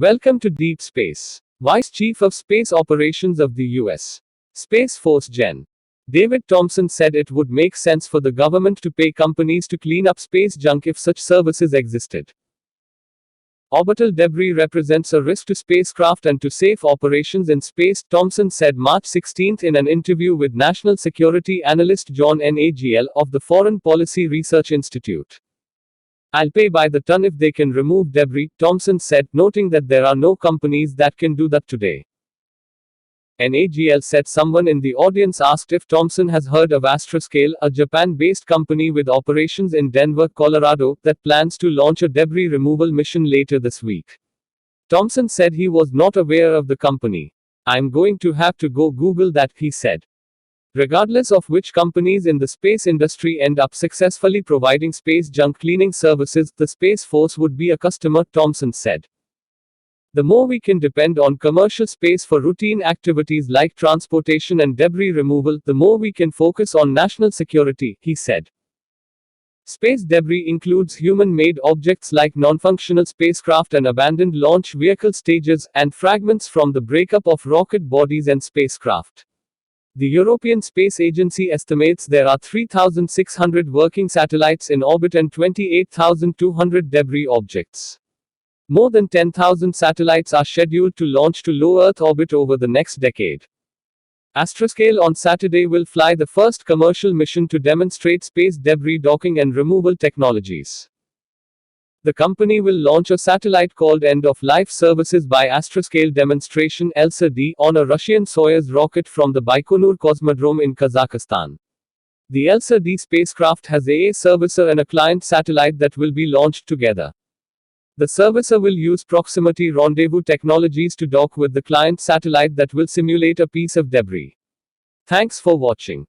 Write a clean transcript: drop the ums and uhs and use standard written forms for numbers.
Welcome to Deep Space. Vice Chief of Space Operations of the U.S. Space Force Gen. David Thompson said it would make sense for the government to pay companies to clean up space junk if such services existed. Orbital debris represents a risk to spacecraft and to safe operations in space, Thompson said March 16 in an interview with national security analyst John Nagl of the Foreign Policy Research Institute. "I'll pay by the ton if they can remove debris," Thompson said, noting that there are no companies that can do that today. Nagl said someone in the audience asked if Thompson has heard of Astroscale, a Japan-based company with operations in Denver, Colorado, that plans to launch a debris removal mission later this week. Thompson said he was not aware of the company. "I'm going to have to go Google that," he said. Regardless of which companies in the space industry end up successfully providing space junk cleaning services, the Space Force would be a customer, Thompson said. "The more we can depend on commercial space for routine activities like transportation and debris removal, the more we can focus on national security," he said. Space debris includes human-made objects like non-functional spacecraft and abandoned launch vehicle stages, and fragments from the breakup of rocket bodies and spacecraft. The European Space Agency estimates there are 3,600 working satellites in orbit and 28,200 debris objects. More than 10,000 satellites are scheduled to launch to low Earth orbit over the next decade. Astroscale on Saturday will fly the first commercial mission to demonstrate space debris docking and removal technologies. The company will launch a satellite called End of Life Services by Astroscale Demonstration (ELSA-D) on a Russian Soyuz rocket from the Baikonur Cosmodrome in Kazakhstan. The ELSA-D spacecraft has a servicer and a client satellite that will be launched together. The servicer will use proximity rendezvous technologies to dock with the client satellite that will simulate a piece of debris. Thanks for watching.